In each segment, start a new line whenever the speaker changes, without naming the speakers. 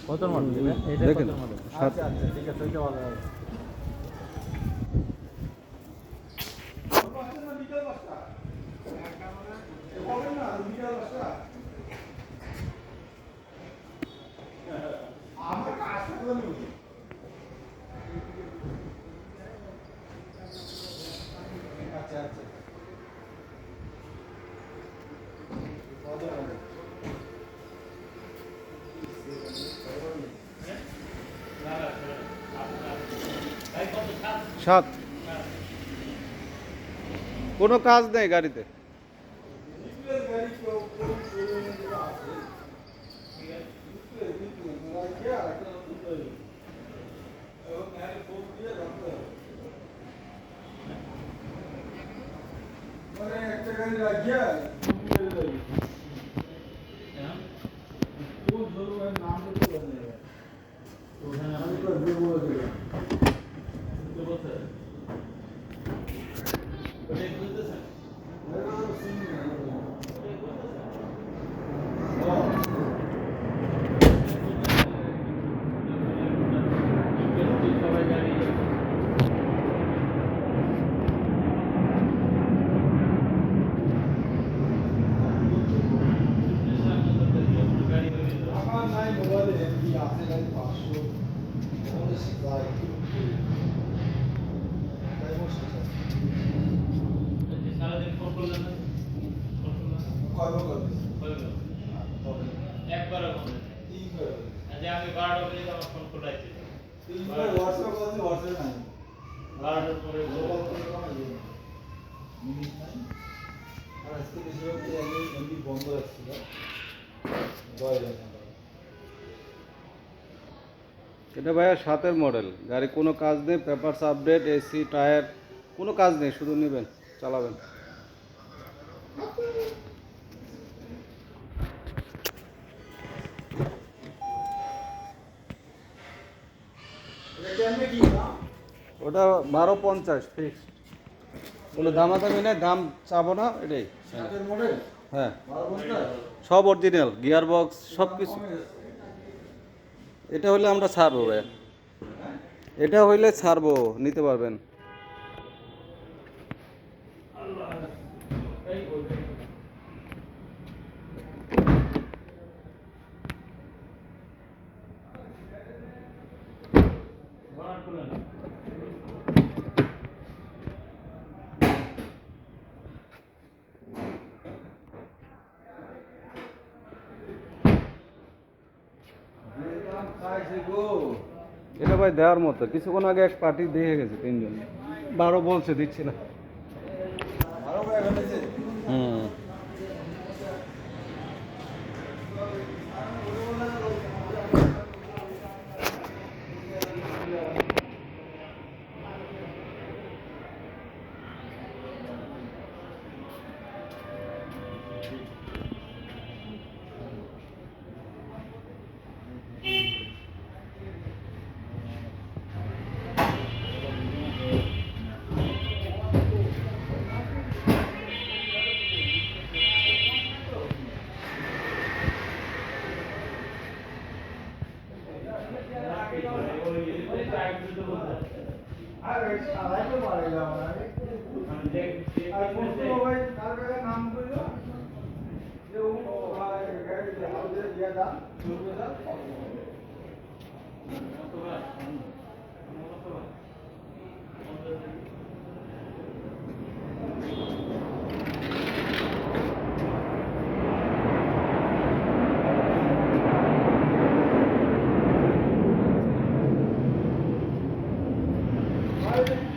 কত মডেল দিবেন? এটা
দেখেন।
কত মডেল?
সাত।
আচ্ছা আচ্ছা ঠিক আছে, ওইটা ভালো হবে।
আচ্ছা আচ্ছা।
সাত। কোনো কাজ নেই গাড়িতে।
একটা গাড়ি রাখিয়া নাম দিতে পারবে
ওখানে
আমি
আমি
তো দেবো দেবো
তো বলতে ওটা বুঝতেছেন? সবাই গাড়ি
আমার নাই মোবাইলে এমবি আছে নাই 500 আমাদের শিখাই তাই বসে
সারাদিন ফোন করলেন না? ফোন করলেন না?
কয়বার করবে
হইল।
তবে
একবারও হবে।
তিনবার
আজ আমি 12টা বেজে আমার ফোন করাইছি।
তিনবার হোয়াটসঅ্যাপ আছে হোয়াটসঅ্যাপ নাই
12টার পরে
গ্লোবাল করে কম আছে মিনিট নাই আর আজকে বেশিরভাগ এমবি বন্ধ রাখছিল দয় রাখা
এটা ভাইয়া 7-এর মডেল। গাড়ি কোনো কাজ নেই, পেপারস আপডেট, এসি, টায়ার, কোনো কাজ নেই, শুধু নেবেন, চালাবেন।
এটা কেমনে কি না
ওটা 1250 ফিক্সড, কোনো দামাদামি নেই, দাম চাবো না, এটাই।
সাতের মডেল
হ্যাঁ,
1250
সব অরিজিনাল, গিয়ার বক্স সব কিছু। এটা হলে আমরা ছাড়বো ভাইয়া, এটা হইলে ছাড়বো, নিতে পারবেন।
দাম খাইছে গো
এটা ভাই দেওয়ার মতো, কিছুক্ষণ আগে এক পার্টি দিয়ে গেছে 3 জন, 12 বলছে, দিচ্ছি না।
আরো ভাই ফেলেছে
হুম।
আর সারাই তো পারে যাও না আর কোন ভাই কার কাছে নাম কইলো যে ও ভাই গাড়ি দেখাও যে দিয়া দাম চলবে দাম ভাই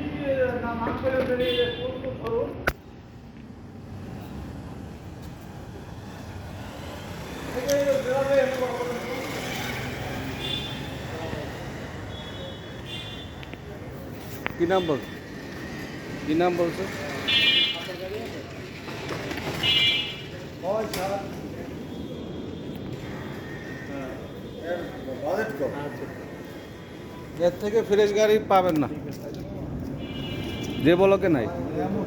কি নাম করে বেরিয়ে কোন কোন করুন
কি নাম বলছো? কি নাম বলছো?
বাজেট কম
এর থেকে ফ্রেশ গাড়ি পাবেন না, যে বলকে নাই।
এমন